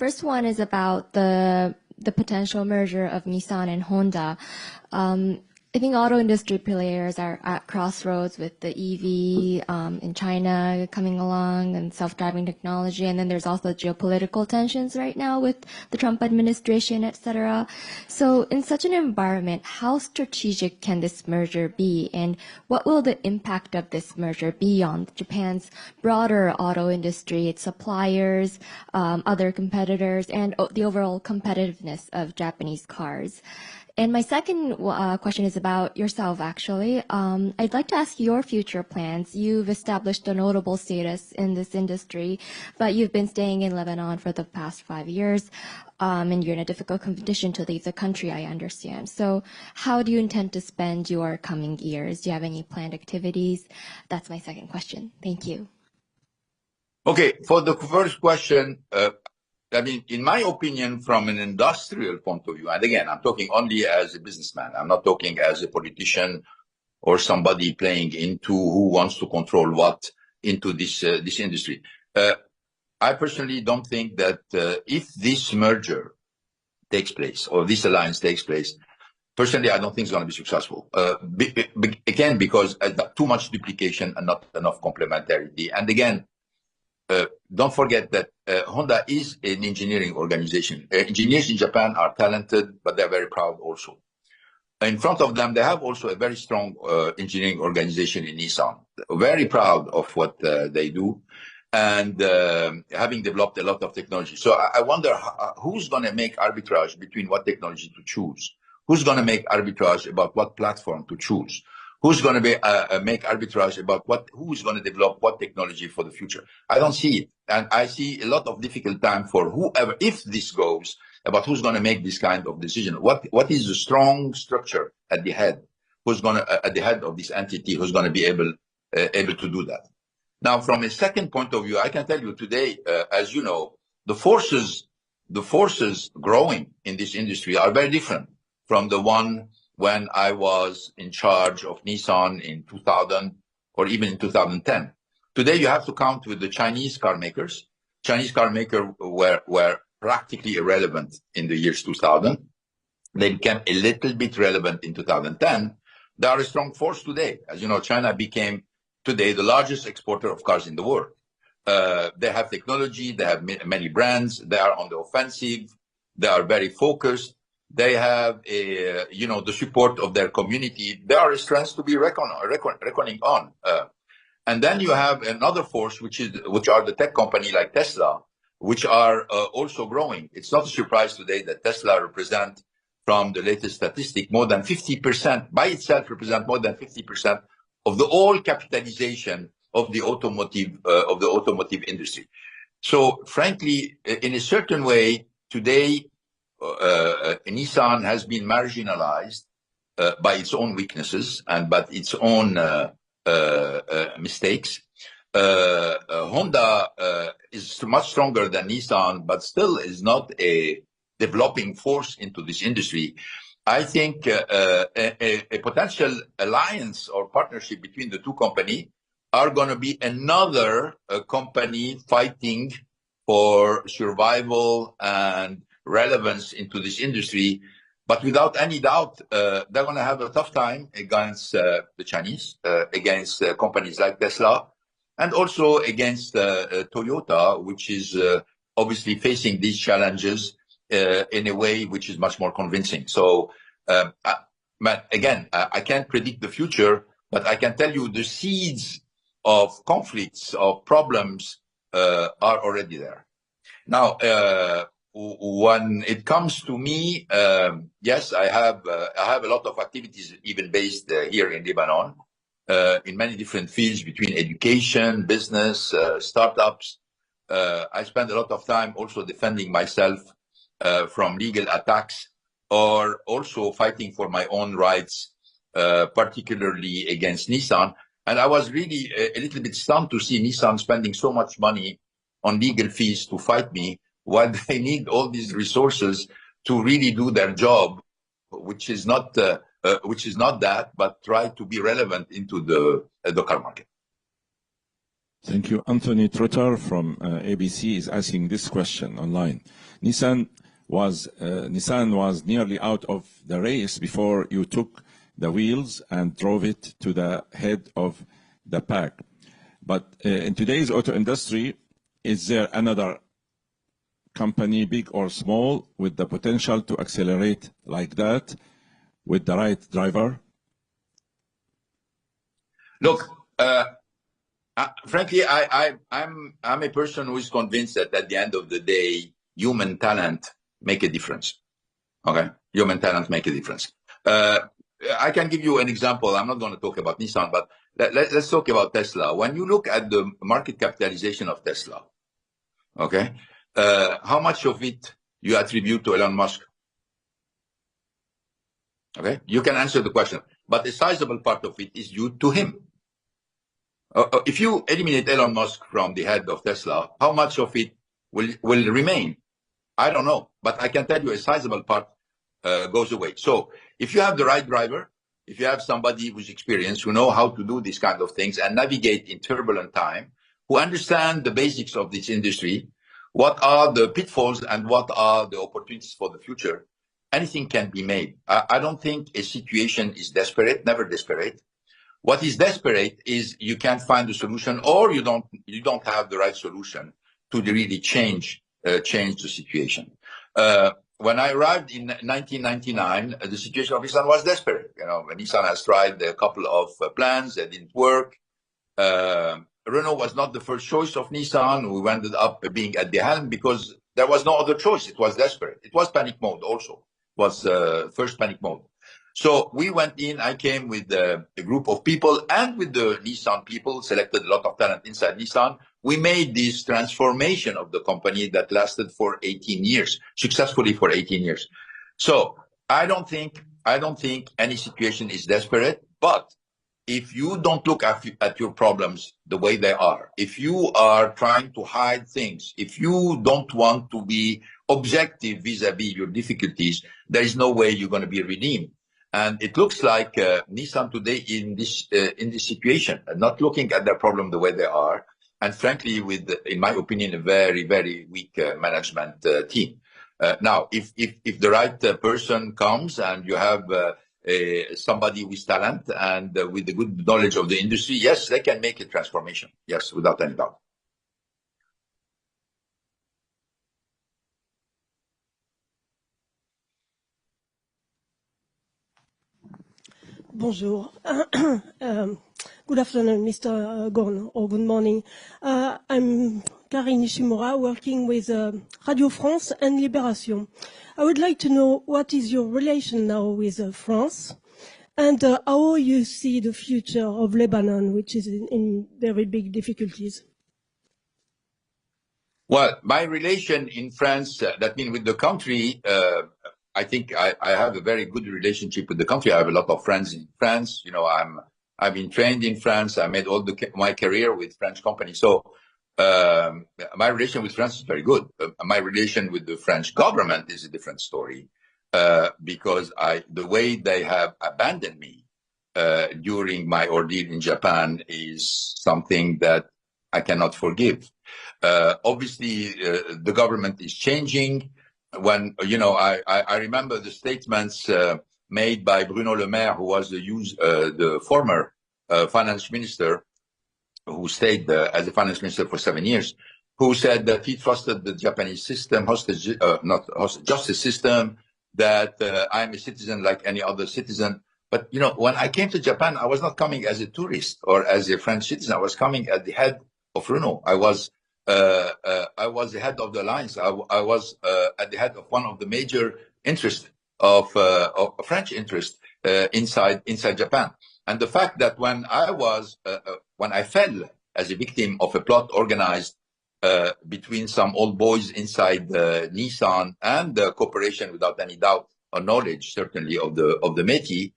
first one is about the potential merger of Nissan and Honda. I think auto industry players are at crossroads with the EV in China coming along and self-driving technology, and then there's also geopolitical tensions right now with the Trump administration, etc. So in such an environment, how strategic can this merger be, and what will the impact of this merger be on Japan's broader auto industry, its suppliers, other competitors, and the overall competitiveness of Japanese cars? And my second question is about yourself, actually. I'd like to ask your future plans. You've established a notable status in this industry, but you've been staying in Lebanon for the past 5 years, and you're in a difficult condition to leave the country, I understand. So how do you intend to spend your coming years? Do you have any planned activities? That's my second question. Thank you. Okay, for the first question, I mean, in my opinion, from an industrial point of view, and again, I'm talking only as a businessman. I'm not talking as a politician or somebody playing into who wants to control what into this industry. I personally don't think that if this merger takes place or this alliance takes place, personally, I don't think it's going to be successful. Again, because too much duplication and not enough complementarity. And again, don't forget that Honda is an engineering organization. Engineers in Japan are talented, but they're very proud also. In front of them, they have also a very strong engineering organization in Nissan. Very proud of what they do and having developed a lot of technology. So I wonder who's going to make arbitrage between what technology to choose? Who's going to make arbitrage about what platform to choose? Who's going to make arbitrage about who is going to develop what technology for the future? I don't see it. And I see a lot of difficult time for whoever, if this goes, about who's going to make this kind of decision. What is the strong structure at the head? Who's going to, at the head of this entity, who's going to be able to do that? Now, from a second point of view, I can tell you today, as you know, the forces growing in this industry are very different from the one when I was in charge of Nissan in 2000 or even in 2010. Today, you have to count with the Chinese car makers. Chinese car makers were practically irrelevant in the years 2000. They became a little bit relevant in 2010. They are a strong force today. As you know, China became today the largest exporter of cars in the world. They have technology. They have many brands. They are on the offensive. They are very focused. They have the support of their community. They are a strength to be reckoning on. And then you have another force, which are the tech company like Tesla, which are also growing. It's not a surprise today that Tesla represent, from the latest statistic, more than 50%, by itself represent more than 50% of the all capitalization of the automotive industry. So frankly, in a certain way, today, Nissan has been marginalized by its own weaknesses and by its own mistakes. Honda is much stronger than Nissan, but still is not a developing force into this industry. I think a potential alliance or partnership between the two companies are going to be another company fighting for survival and relevance into this industry. But without any doubt, they're going to have a tough time against the Chinese, against companies like Tesla, and also against Toyota, which is obviously facing these challenges in a way which is much more convincing. So, but again, I can't predict the future, but I can tell you the seeds of conflicts, of problems are already there. Now, when it comes to me, yes, I have a lot of activities even based here in Lebanon, in many different fields between education, business, startups. I spend a lot of time also defending myself from legal attacks, or also fighting for my own rights, particularly against Nissan. And I was really a little bit stunned to see Nissan spending so much money on legal fees to fight me, while they need all these resources to really do their job, which is not that, but try to be relevant into the car market. Thank you. Anthony Trotter from ABC is asking this question online. Nissan was nearly out of the race before you took the wheels and drove it to the head of the pack. But in today's auto industry, is there another company, big or small, with the potential to accelerate like that with the right driver? Look, frankly, I'm a person who is convinced that at the end of the day, human talent make a difference. Okay, human talent make a difference. I can give you an example. I'm not going to talk about Nissan, but let's talk about Tesla. When you look at the market capitalization of Tesla, okay, how much of it you attribute to Elon Musk? Okay, you can answer the question, but a sizable part of it is due to him. If you eliminate Elon Musk from the head of Tesla, how much of it will remain? I don't know, but I can tell you a sizable part goes away. So if you have the right driver, if you have somebody who's experienced, who know how to do these kind of things and navigate in turbulent time, who understand the basics of this industry, what are the pitfalls and what are the opportunities for the future, anything can be made. I don't think a situation is desperate, never desperate. What is desperate is you can't find a solution, or you don't have the right solution to really change the situation. When I arrived in 1999, the situation of Nissan was desperate. You know, Nissan has tried a couple of plans that didn't work. Renault was not the first choice of Nissan. We ended up being at the helm because there was no other choice. It was desperate. It was panic mode also. It was first panic mode. So we went in, I came with a group of people and with the Nissan people, selected a lot of talent inside Nissan. We made this transformation of the company that lasted for 18 years, successfully for 18 years. So I don't think any situation is desperate, but if you don't look at your problems the way they are, if you are trying to hide things, if you don't want to be objective vis-a-vis your difficulties, there is no way you're going to be redeemed. And it looks like Nissan today in this situation, not looking at their problem the way they are, and frankly, with, in my opinion, a very, very weak management team. Now, if the right person comes and you have somebody with talent and with the good knowledge of the industry, yes, they can make a transformation. Yes, without any doubt. Bonjour. Good afternoon, Mr. Ghosn, or good morning. I'm Karine Ishimura, working with Radio France and Libération. I would like to know what is your relation now with France, and how you see the future of Lebanon, which is in very big difficulties. Well, my relation in France, that means with the country, I think I have a very good relationship with the country. I have a lot of friends in France. You know, I've been trained in France. I made all my career with French companies. So my relation with France is very good. My relation with the French government is a different story because the way they have abandoned me during my ordeal in Japan is something that I cannot forgive. Obviously, the government is changing. When, you know, I remember the statements made by Bruno Le Maire, who was the former finance minister, who stayed as a finance minister for 7 years, who said that he trusted the Japanese system, justice system, that I'm a citizen like any other citizen. But, you know, when I came to Japan, I was not coming as a tourist or as a French citizen. I was coming at the head of Renault. I was the head of the alliance. I was at the head of one of the major interests of French interest inside Japan. And the fact that when I fell as a victim of a plot organized between some old boys inside Nissan and the corporation, without any doubt or knowledge, certainly of the Métis,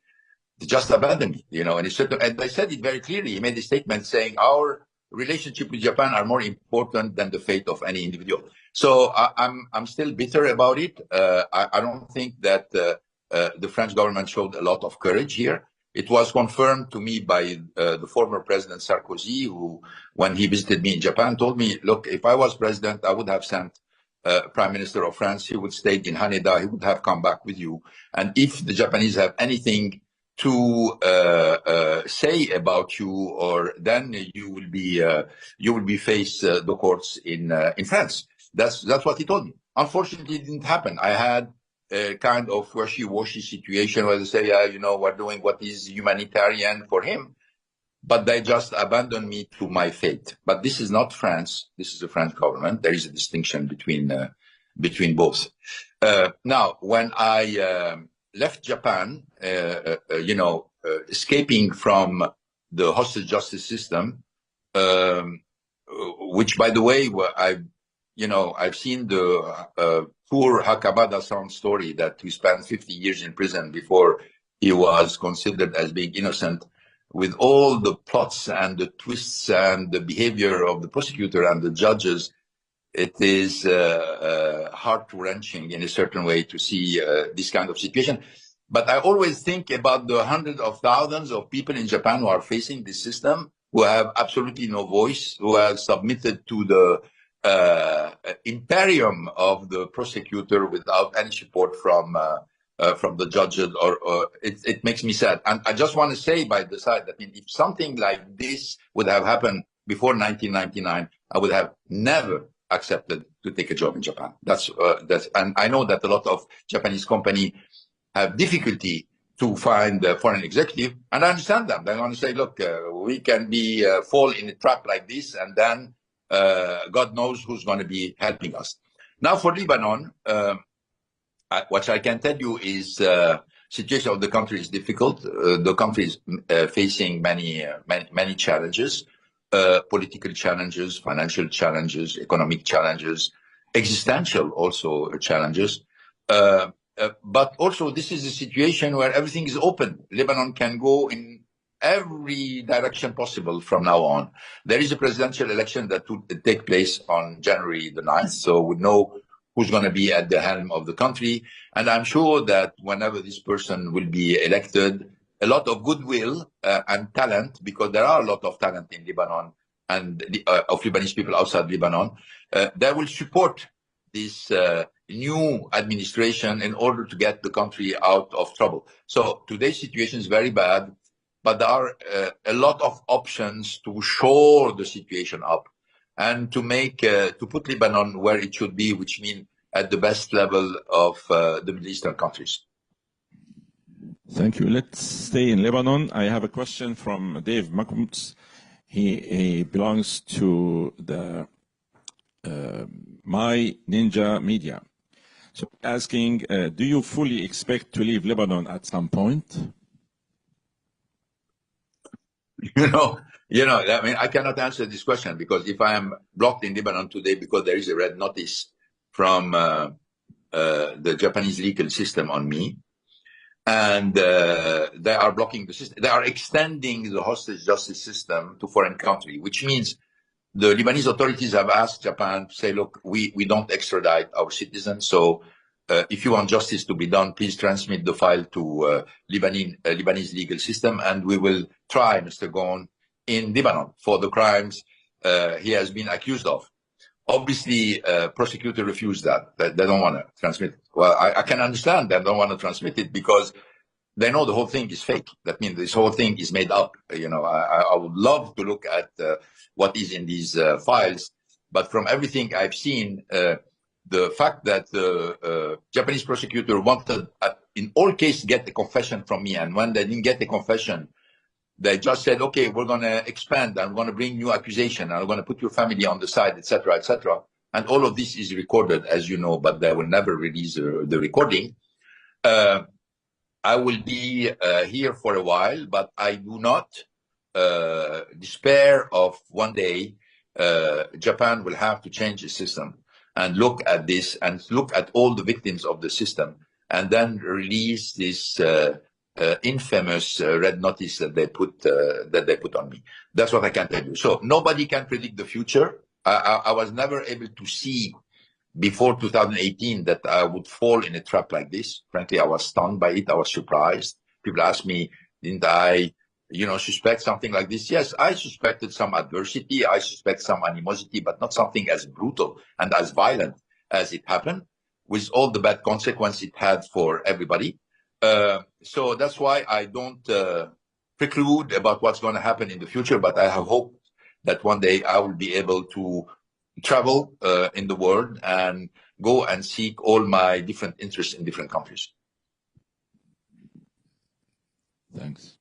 they just abandoned me. You know, and they said it very clearly. He made a statement saying our relationship with Japan are more important than the fate of any individual. So I'm still bitter about it. I don't think that the French government showed a lot of courage here. It was confirmed to me by the former President Sarkozy, who, when he visited me in Japan, told me, look, if I was president, I would have sent Prime Minister of France, he would stay in Haneda, he would have come back with you. And if the Japanese have anything to say about you, or then you will be face the courts in France. That's what he told me. Unfortunately, it didn't happen. I had a kind of wishy-washy situation where they say, we're doing what is humanitarian for him, but they just abandoned me to my fate. But this is not France. This is the French government. There is a distinction between both. Now, when I left Japan, escaping from the hostage justice system, which, by the way, I've seen the poor Hakabada-san story that he spent 50 years in prison before he was considered as being innocent, with all the plots and the twists and the behavior of the prosecutor and the judges. It is heart-wrenching in a certain way to see this kind of situation. But I always think about the hundreds of thousands of people in Japan who are facing this system, who have absolutely no voice, who have submitted to the imperium of the prosecutor without any support from the judges. Or it makes me sad. And I just want to say by the side that if something like this would have happened before 1999, I would have never accepted to take a job in Japan. And I know that a lot of Japanese companies have difficulty to find a foreign executive, and I understand them. They want to say, look, we can fall in a trap like this, and then God knows who's going to be helping us. Now for Lebanon, what I can tell you is situation of the country is difficult. The country is facing many challenges. Political challenges, financial challenges, economic challenges, existential also challenges. But also this is a situation where everything is open. Lebanon can go in every direction possible from now on. There is a presidential election that will take place on January the 9th. So we know who's going to be at the helm of the country. And I'm sure that whenever this person will be elected, a lot of goodwill and talent, because there are a lot of talent in Lebanon and of Lebanese people outside Lebanon, they will support this new administration in order to get the country out of trouble. So today's situation is very bad, but there are a lot of options to shore the situation up and to put Lebanon where it should be, which means at the best level of the Middle Eastern countries. Thank you. Let's stay in Lebanon. I have a question from Dave Makumts. He belongs to the My Ninja Media. So asking, do you fully expect to leave Lebanon at some point? I cannot answer this question, because if I am blocked in Lebanon today because there is a red notice from the Japanese legal system on me, and they are blocking the system. They are extending the hostage justice system to foreign country, which means the Lebanese authorities have asked Japan to say, look, we don't extradite our citizens. So if you want justice to be done, please transmit the file to Lebanese legal system, and we will try Mr. Ghosn in Lebanon for the crimes he has been accused of. Obviously, prosecutor refused that. They don't want to transmit it. Well, I can understand they don't want to transmit it because they know the whole thing is fake. That means this whole thing is made up. I would love to look at what is in these files, but from everything I've seen, the fact that the Japanese prosecutor wanted, in all cases, get the confession from me, and when they didn't get the confession, they just said, okay, we're going to expand, I'm going to bring new accusation, I'm going to put your family on the side, etc., etc. And all of this is recorded, as you know, but they will never release the recording. I will be here for a while, but I do not despair of one day Japan will have to change the system and look at this and look at all the victims of the system and then release this infamous red notice that they put on me. That's what I can tell you. So nobody can predict the future. I was never able to see before 2018 that I would fall in a trap like this. Frankly, I was stunned by it. I was surprised. People asked me, didn't I, suspect something like this? Yes, I suspected some adversity. I suspect some animosity, but not something as brutal and as violent as it happened, with all the bad consequences it had for everybody. So that's why I don't preclude about what's going to happen in the future, but I have hope that one day I will be able to travel in the world and go and seek all my different interests in different countries. Thanks.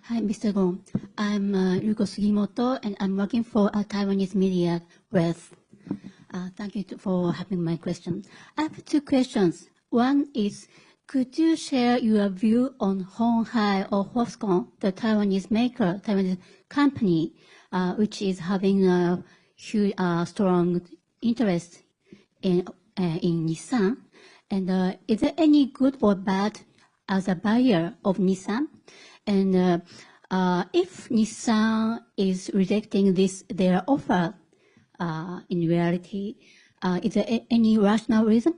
Hi, Mr. Ghosn. I'm Yuko Sugimoto, and I'm working for a Taiwanese media press. Thank you for having my question. I have two questions. One is, could you share your view on Hon Hai or Foxconn, the Taiwanese maker, Taiwanese company, which is having a huge, strong interest in Nissan? And is there any good or bad as a buyer of Nissan? And if Nissan is rejecting their offer, in reality, is there any rational reason?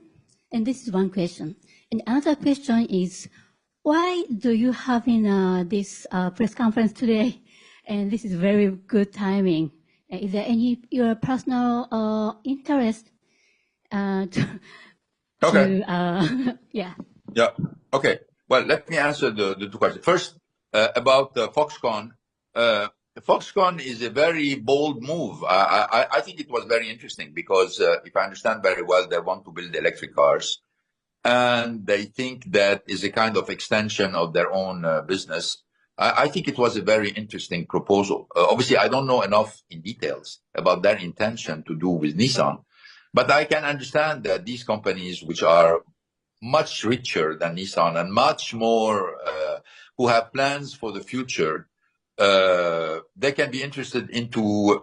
And this is one question. And another question is, why do you have in this press conference today? And this is very good timing. Is there any your personal interest Okay. Yeah. Yeah. Okay. Well, let me answer the two questions. First, about Foxconn. Foxconn is a very bold move. I think it was very interesting because, if I understand very well, they want to build electric cars, and they think that is a kind of extension of their own business. I think it was a very interesting proposal. Obviously, I don't know enough in details about their intention to do with Nissan, but I can understand that these companies, which are much richer than Nissan and much more, who have plans for the future, they can be interested into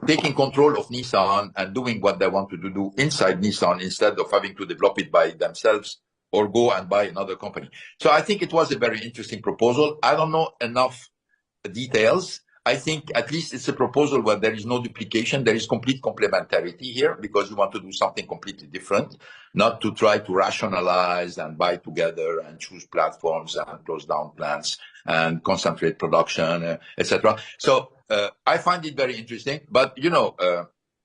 taking control of Nissan and doing what they want to do inside Nissan instead of having to develop it by themselves or go and buy another company. So I think it was a very interesting proposal. I don't know enough details. I think at least it's a proposal where there is no duplication. There is complete complementarity here because you want to do something completely different, not to try to rationalize and buy together and choose platforms and close down plants and concentrate production, etc. So I find it very interesting. But,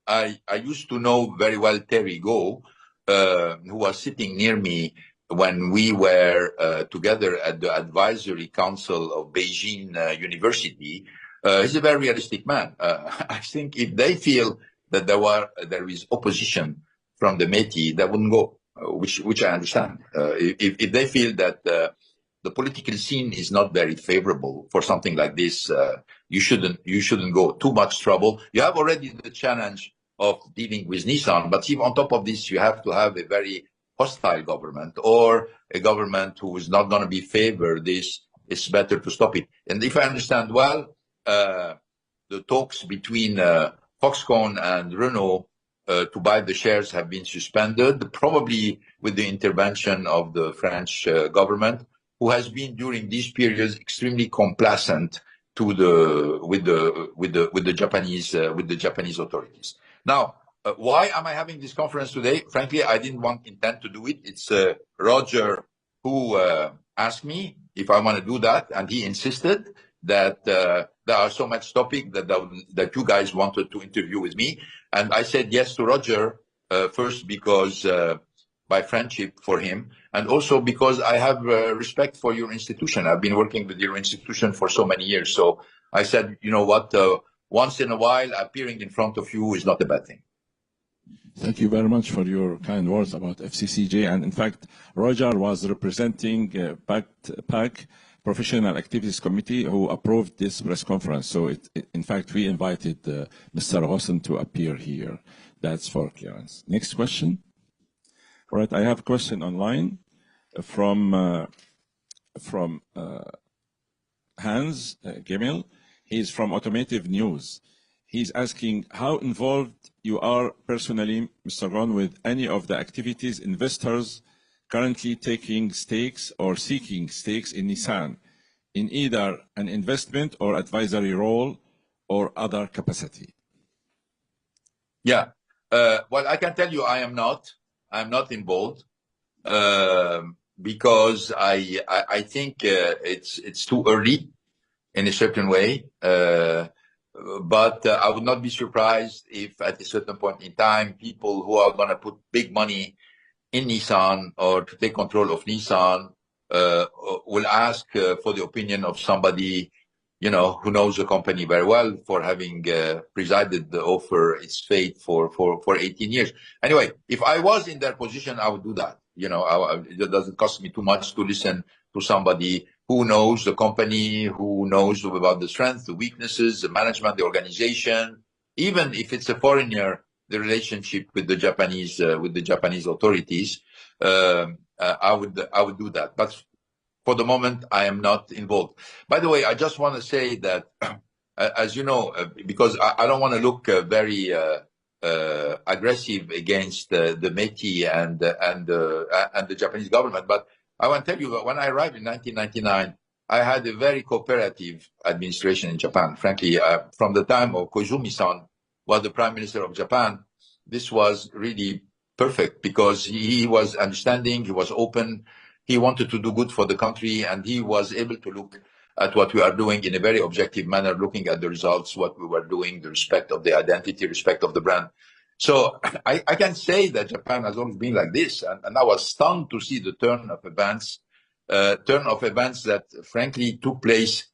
I used to know very well Terry Goh, who was sitting near me when we were together at the advisory council of Beijing University. He's a very realistic man. I think if they feel that there is opposition from the Métis, they wouldn't go, which I understand. If they feel that the political scene is not very favorable for something like this, you shouldn't go. Too much trouble. You have already the challenge of dealing with Nissan, but if on top of this you have to have a very hostile government or a government who is not going to be favored this, it's better to stop it. And if I understand well, the talks between Foxconn and Renault to buy the shares have been suspended, probably with the intervention of the French government, who has been during these periods extremely complacent with the Japanese authorities. Now, why am I having this conference today? Frankly, I didn't intend to do it. It's Roger who asked me if I want to do that, and he insisted that there are so much topic that you guys wanted to interview with me. And I said yes to Roger, first because by friendship for him, and also because I have respect for your institution. I've been working with your institution for so many years. So I said, you know what, once in a while appearing in front of you is not a bad thing. Thank you very much for your kind words about FCCJ. And in fact, Roger was representing PAC, Professional Activities Committee, who approved this press conference. So in fact, we invited Mr. Ghosn to appear here. That's for clearance. Next question. All right, I have a question online from Hans Gemel. He's from Automotive News. He's asking how involved you are personally, Mr. Ghosn, with any of the activities investors currently taking stakes or seeking stakes in Nissan in either an investment or advisory role or other capacity. Yeah. Well, I can tell you I'm not involved because I think it's too early in a certain way. But I would not be surprised if at a certain point in time, people who are going to put big money in Nissan or to take control of Nissan will ask for the opinion of somebody, who knows the company very well for having presided over its fate for 18 years. Anyway, if I was in their position, I would do that. It doesn't cost me too much to listen to somebody who knows the company, who knows about the strengths, the weaknesses, the management, the organization. Even if it's a foreigner, the relationship with the Japanese authorities, I would do that. But for the moment, I am not involved. By the way, I just want to say that, as you know, because I don't want to look very aggressive against the Métis and the Japanese government, but I want to tell you that when I arrived in 1999, I had a very cooperative administration in Japan. Frankly, from the time of Koizumi-san was the Prime Minister of Japan, this was really perfect because he was understanding, he was open, he wanted to do good for the country, and he was able to look at what we are doing in a very objective manner, looking at the results, what we were doing, the respect of the identity, respect of the brand. So I can say that Japan has always been like this, and I was stunned to see the turn of events that frankly took place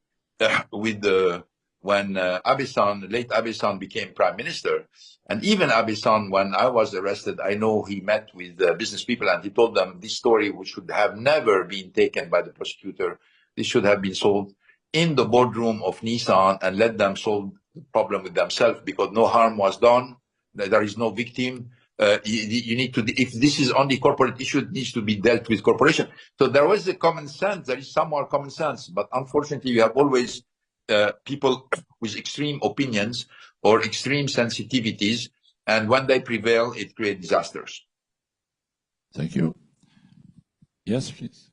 when Abe-san, late Abe-san, became prime minister. And even Abe-san, when I was arrested, I know he met with business people and he told them this story, which should have never been taken by the prosecutor, this should have been solved in the boardroom of Nissan and let them solve the problem with themselves because no harm was done. There is no victim. You need to, if this is only corporate issue, it needs to be dealt with corporation. So there was a common sense. There is some more common sense, but unfortunately, you have always people with extreme opinions or extreme sensitivities, and when they prevail, it creates disasters. Thank you. Yes, please.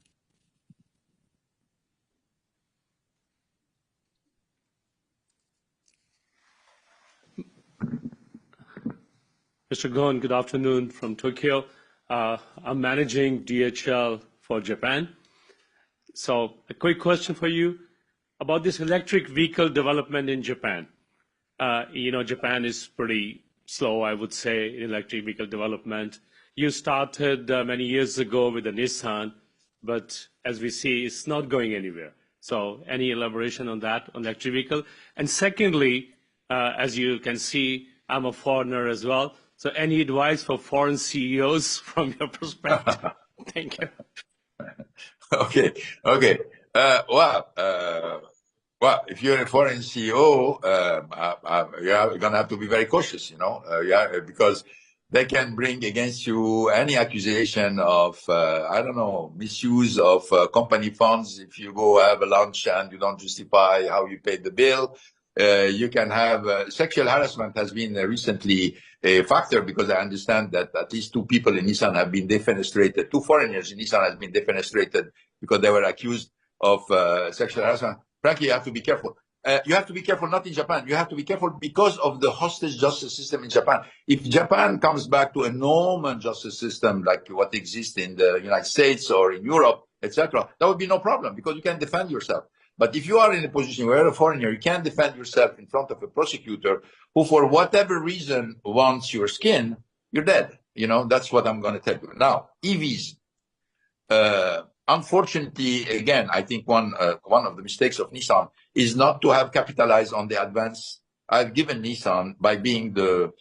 Mr. Ghosn, good afternoon from Tokyo. I'm managing DHL for Japan. So a quick question for you about this electric vehicle development in Japan. Japan is pretty slow, I would say, in electric vehicle development. You started many years ago with the Nissan, but as we see, it's not going anywhere. So any elaboration on that, on electric vehicle? And secondly, as you can see, I'm a foreigner as well. So any advice for foreign CEOs from your perspective? Thank you. Okay. Well, if you're a foreign CEO, you're going to have to be very cautious, because they can bring against you any accusation of, misuse of company funds. If you go have a lunch and you don't justify how you paid the bill, you can have sexual harassment has been recently a factor because I understand that at least two people in Nissan have been defenestrated. Two foreigners in Nissan have been defenestrated because they were accused of sexual harassment. Frankly, you have to be careful. You have to be careful not in Japan. You have to be careful because of the hostage justice system in Japan. If Japan comes back to a normal justice system like what exists in the United States or in Europe, etc., that would be no problem because you can defend yourself. But if you are in a position where you're a foreigner, you can't defend yourself in front of a prosecutor who, for whatever reason, wants your skin, you're dead. That's what I'm going to tell you. Now, EVs. Unfortunately, again, I think one of the mistakes of Nissan is not to have capitalized on the advance I've given Nissan by being the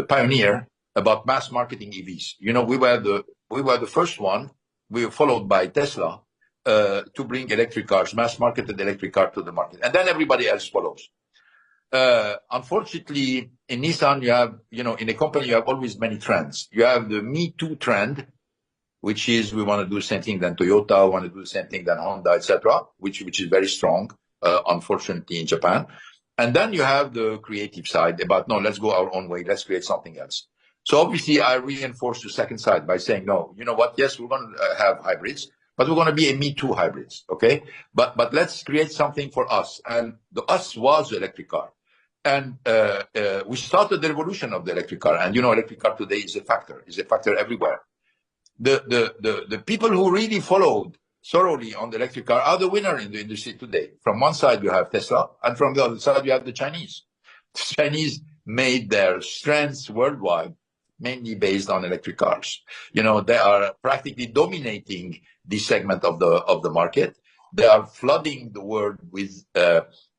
pioneer about mass marketing EVs. We were the first one. We were followed by Tesla. To bring electric cars, mass-marketed electric car to the market. And then everybody else follows. Unfortunately, in Nissan, you have, in a company, you have always many trends. You have the Me Too trend, which is we want to do the same thing than Toyota, want to do the same thing than Honda, etc., which is very strong, unfortunately, in Japan. And then you have the creative side about, no, let's go our own way, let's create something else. So obviously, I reinforce the second side by saying, no, you know what, yes, we're going to have hybrids, but we're going to be a Me Too hybrids, okay? But let's create something for us. And the us was the electric car. And we started the revolution of the electric car. And, electric car today is a factor everywhere. The people who really followed thoroughly on the electric car are the winner in the industry today. From one side, you have Tesla, and from the other side, you have the Chinese. The Chinese made their strengths worldwide mainly based on electric cars. You know, they are practically dominating this segment of the market. They are flooding the world with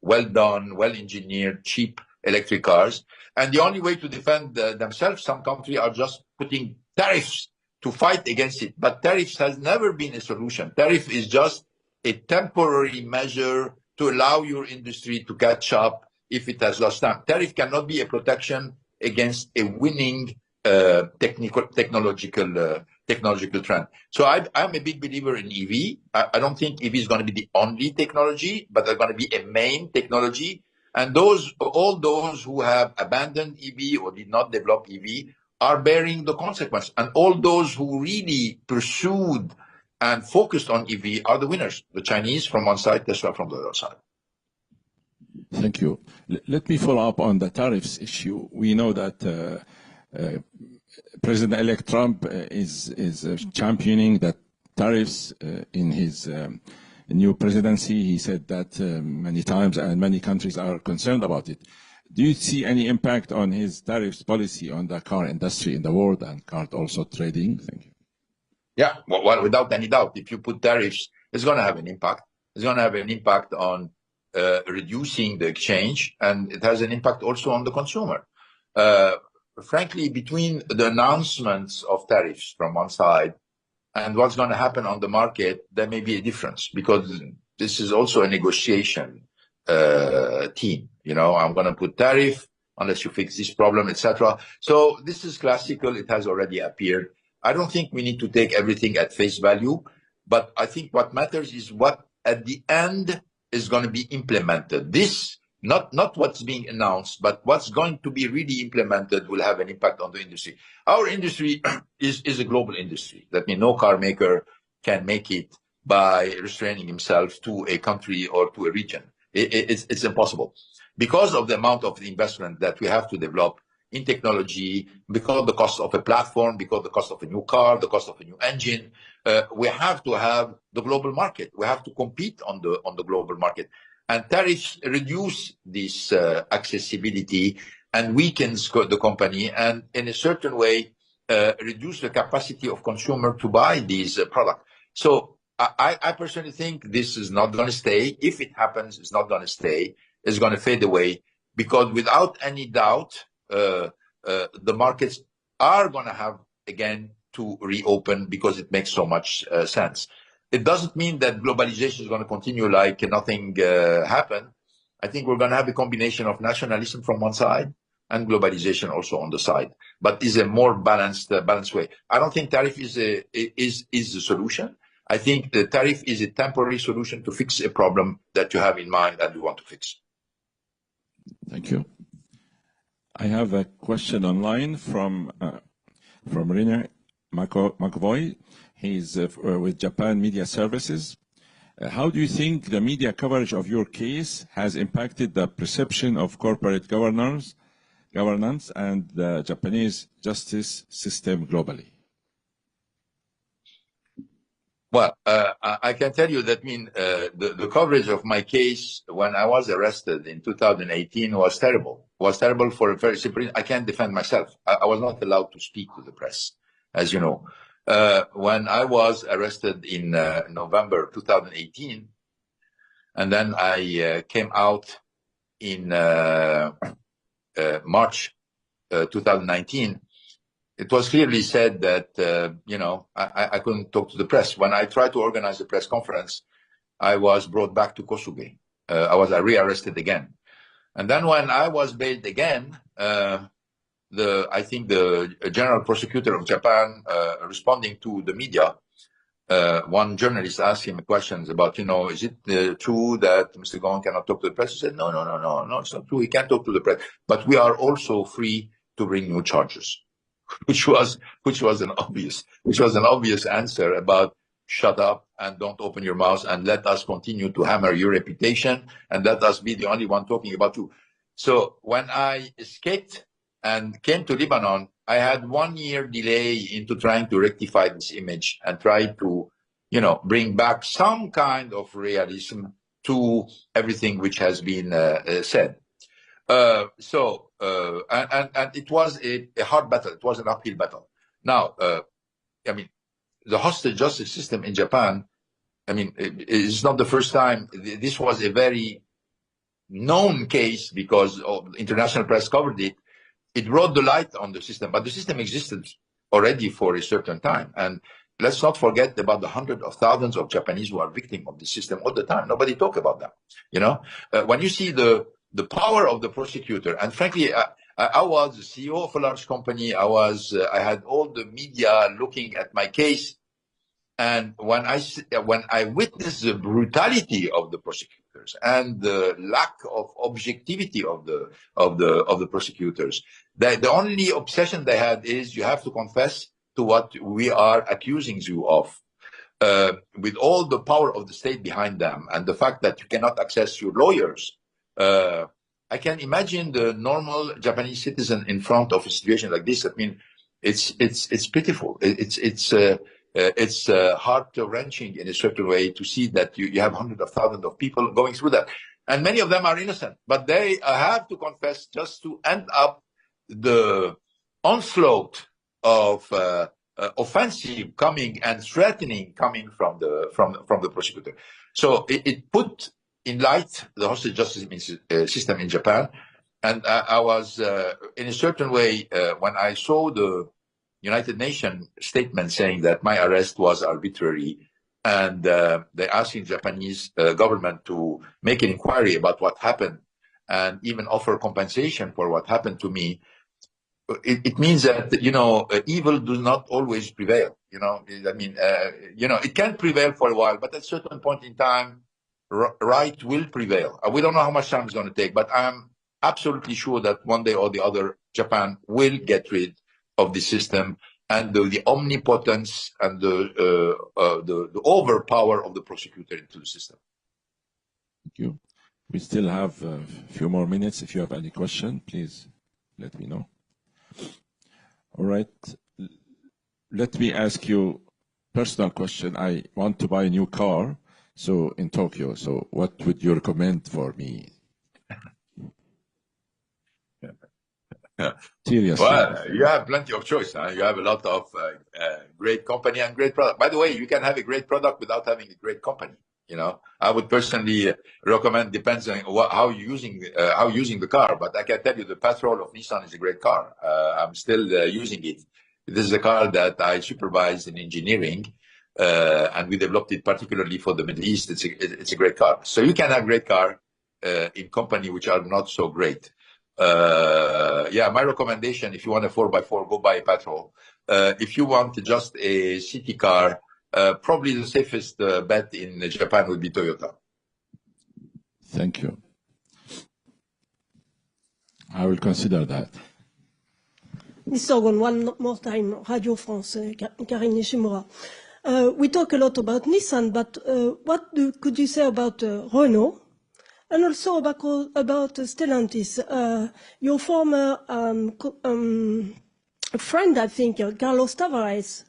well done, well engineered, cheap electric cars. And the only way to defend themselves, some countries are just putting tariffs to fight against it. But tariffs has never been a solution. Tariff is just a temporary measure to allow your industry to catch up if it has lost time. Tariff cannot be a protection against a winning technological trend. So I'm a big believer in EV. I don't think EV is going to be the only technology, but they're going to be a main technology. And all those who have abandoned EV or did not develop EV are bearing the consequence. And all those who really pursued and focused on EV are the winners. The Chinese from one side, Tesla from the other side. Thank you. Let me follow up on the tariffs issue. We know that President-elect Trump is championing that tariffs in his new presidency. He said that many times, and many countries are concerned about it. Do you see any impact on his tariffs policy on the car industry in the world and car also trading? Thank you. Yeah, well, without any doubt, if you put tariffs, it's going to have an impact. It's going to have an impact on reducing the exchange, and it has an impact also on the consumer. Frankly, between the announcements of tariffs from one side and what's going to happen on the market, there may be a difference, because this is also a negotiation team. You know, I'm going to put tariff unless you fix this problem, etc. So this is classical. It has already appeared. I don't think we need to take everything at face value, but I think what matters is what at the end is going to be implemented. This, not what's being announced, but what's going to be really implemented will have an impact on the industry. Our industry is a global industry. That means no car maker can make it by restraining himself to a country or to a region. It's impossible. Because of the amount of investment that we have to develop in technology, because of the cost of a platform, because of the cost of a new car, the cost of a new engine, we have to have the global market. We have to compete on the global market. And tariffs reduce this accessibility and weakens the company, and in a certain way, reduce the capacity of consumer to buy these products. So I personally think this is not going to stay. If it happens, it's not going to stay. It's going to fade away, because without any doubt, the markets are going to have, again, to reopen, because it makes so much sense. It doesn't mean that globalization is going to continue like nothing happened. I think we're going to have a combination of nationalism from one side and globalization also on the side, but is a more balanced way. I don't think tariff is the solution. I think the tariff is a temporary solution to fix a problem that you have in mind and you want to fix. Thank you. I have a question online from Renault McVoy. He's with Japan Media Services. How do you think the media coverage of your case has impacted the perception of corporate governance and the Japanese justice system globally? Well, I can tell you that the coverage of my case when I was arrested in 2018 was terrible. Was terrible for a very simple reason. I can't defend myself. I was not allowed to speak to the press, as you know. When I was arrested in November 2018, and then I came out in March 2019, it was clearly said that, I couldn't talk to the press. When I tried to organize a press conference, I was brought back to Kosuge. I was rearrested again. And then when I was bailed again, I think the general prosecutor of Japan, responding to the media, one journalist asked him questions about, is it true that Mr. Ghosn cannot talk to the press? He said, no, it's not true. He can't talk to the press. But we are also free to bring new charges, which was an obvious answer about shut up and don't open your mouth and let us continue to hammer your reputation and let us be the only one talking about you. So when I escaped and came to Lebanon, I had 1 year delay into trying to rectify this image and try to bring back some kind of realism to everything which has been said. And it was a hard battle. It was an uphill battle. Now, the hostage justice system in Japan, it's not the first time. This was a very known case because international press covered it. It brought the light on the system, but the system existed already for a certain time. And let's not forget about the hundreds of thousands of Japanese who are victims of the system all the time. Nobody talk about that. When you see the power of the prosecutor, and frankly, I was the CEO of a large company. I had all the media looking at my case. And when I witnessed the brutality of the prosecutors and the lack of objectivity of the prosecutors, the only obsession they had is you have to confess to what we are accusing you of, with all the power of the state behind them and the fact that you cannot access your lawyers. I can imagine the normal Japanese citizen in front of a situation like this. It's pitiful. It's heart-wrenching in a certain way to see that you have hundreds of thousands of people going through that. And many of them are innocent, but they have to confess just to end up the onslaught of offensive coming and threatening coming from the prosecutor. So it put in light the hostage justice system in Japan. And I was, in a certain way, when I saw the United Nations statement saying that my arrest was arbitrary, and they're asking Japanese government to make an inquiry about what happened and even offer compensation for what happened to me. It means that, evil does not always prevail. It can prevail for a while, but at a certain point in time, right will prevail. We don't know how much time it's going to take, but I'm absolutely sure that one day or the other, Japan will get rid of the system and the omnipotence and the overpower of the prosecutor into the system. Thank you. We still have a few more minutes. If you have any question, please let me know. All right. Let me ask you a personal question. I want to buy a new car, so in Tokyo. So what would you recommend for me? Seriously. Well, you have plenty of choice. Huh? You have a lot of great company and great product. By the way, you can have a great product without having a great company. I would personally recommend, depends on how you're using the car. But I can tell you the Patrol of Nissan is a great car. I'm still using it. This is a car that I supervised in engineering, and we developed it particularly for the Middle East. It's a great car. So you can have great car in company which are not so great. My recommendation, if you want a 4x4, go buy a Patrol. If you want just a city car, probably the safest bet in Japan would be Toyota. Thank you. I will consider that. Mr. Ghosn, one more time, Radio France, Karine Nishimura. We talk a lot about Nissan, but what could you say about Renault? And also about Stellantis. Your former friend, I think, Carlos Tavares,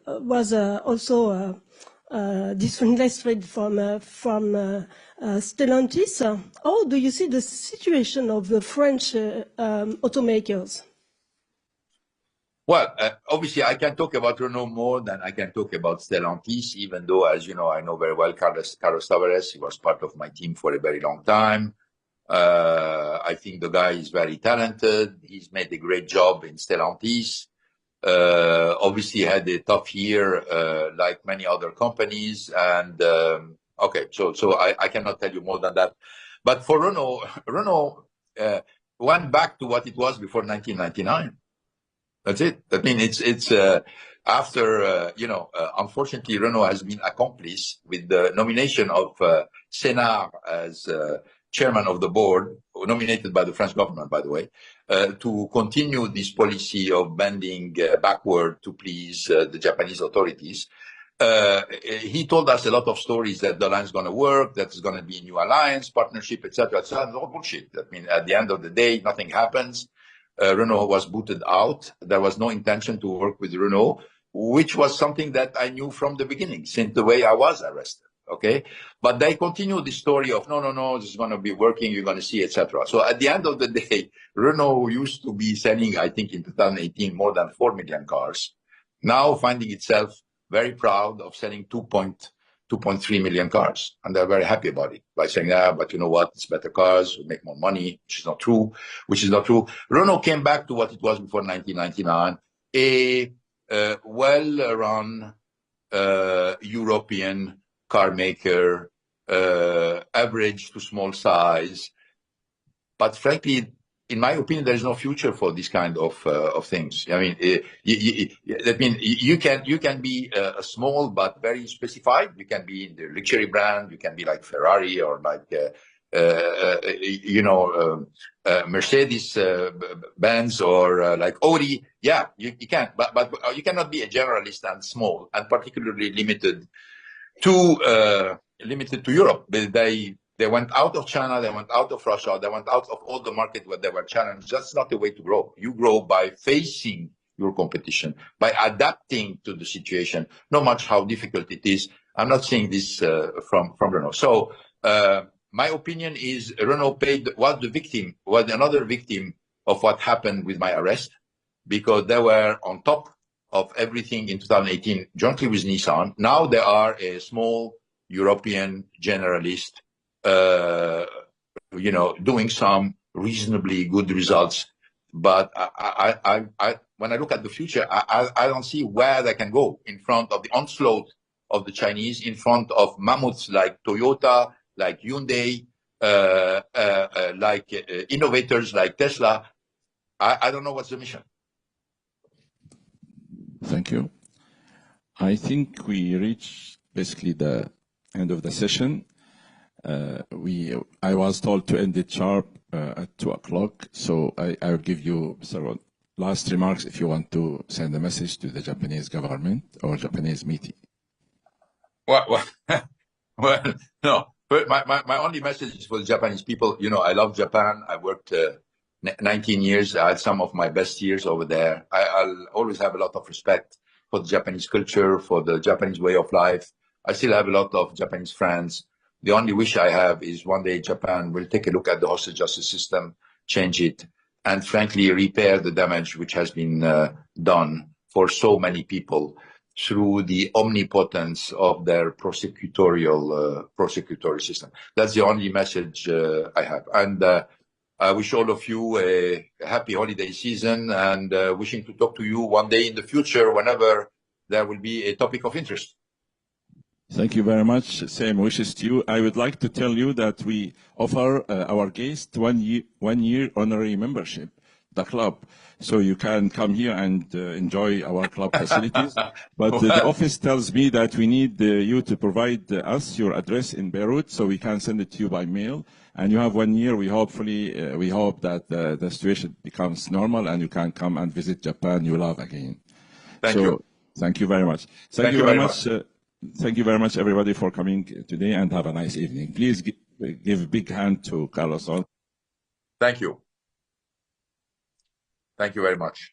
was also disinvested from Stellantis. How do you see the situation of the French automakers? Well, obviously, I can talk about Renault more than I can talk about Stellantis, even though, as you know, I know very well Carlos Tavares. He was part of my team for a very long time. I think the guy is very talented. He's made a great job in Stellantis. Obviously, had a tough year, like many other companies. And so I cannot tell you more than that. But for Renault went back to what it was before 1999. That's it. I mean, it's after, unfortunately, Renault has been accomplice with the nomination of Senard as chairman of the board, nominated by the French government, by the way, to continue this policy of bending backward to please the Japanese authorities. He told us a lot of stories that the alliance is going to work, that there's going to be a new alliance, partnership, etc., etc. No bullshit. I mean, at the end of the day, nothing happens. Renault was booted out. There was no intention to work with Renault. which was something that I knew from the beginning, since the way I was arrested. Okay, but they continue the story of no, this is going to be working, you're going to see, etc. So at the end of the day, Renault used to be selling, I think, in 2018 more than 4 million cars. Now finding itself very proud of selling 2.3 million cars, and they're very happy about it by saying, but you know what, it's better cars, we make more money, which is not true. Renault came back to what it was before 1999, a well-run European car maker, average to small size. But frankly, in my opinion, there is no future for this kind of things. I mean, you can be small but very specified. You can be in the luxury brand. You can be like Ferrari or like Mercedes Benz or like Audi. Yeah, you can, but you cannot be a generalist and small and particularly limited to Europe. They went out of China, they went out of Russia, they went out of all the markets where they were challenged. That's not the way to grow. You grow by facing your competition, by adapting to the situation, no matter how difficult it is. I'm not saying this from Renault. So my opinion is Renault was another victim of what happened with my arrest, because they were on top of everything in 2018, jointly with Nissan. Now they are a small European generalist, doing some reasonably good results. But when I look at the future, I don't see where they can go in front of the onslaught of the Chinese, in front of mammoths like Toyota, like Hyundai, like innovators like Tesla. I don't know what's the mission. Thank you. I think we reached basically the end of the session. I was told to end it sharp at 2 o'clock, so I'll give you several last remarks if you want to send a message to the Japanese government or Japanese media. Well, no. My only message is for the Japanese people. I love Japan. I worked 19 years. I had some of my best years over there. I'll always have a lot of respect for the Japanese culture, for the Japanese way of life. I still have a lot of Japanese friends. The only wish I have is one day Japan will take a look at the hostage justice system, change it, and frankly repair the damage which has been done for so many people through the omnipotence of their prosecutorial system. That's the only message I have. And I wish all of you a happy holiday season, and wishing to talk to you one day in the future whenever there will be a topic of interest. Thank you very much. Same wishes to you. I would like to tell you that we offer our guests one year honorary membership, the club. So you can come here and enjoy our club facilities. But the office tells me that we need you to provide us your address in Beirut so we can send it to you by mail. And you have 1 year. We hope that the situation becomes normal and you can come and visit Japan you love again. Thank you. Thank you very much. Thank you very much. Thank you very much, everybody, for coming today, and have a nice evening. Please give a big hand to Carlos. Thank you. Thank you very much.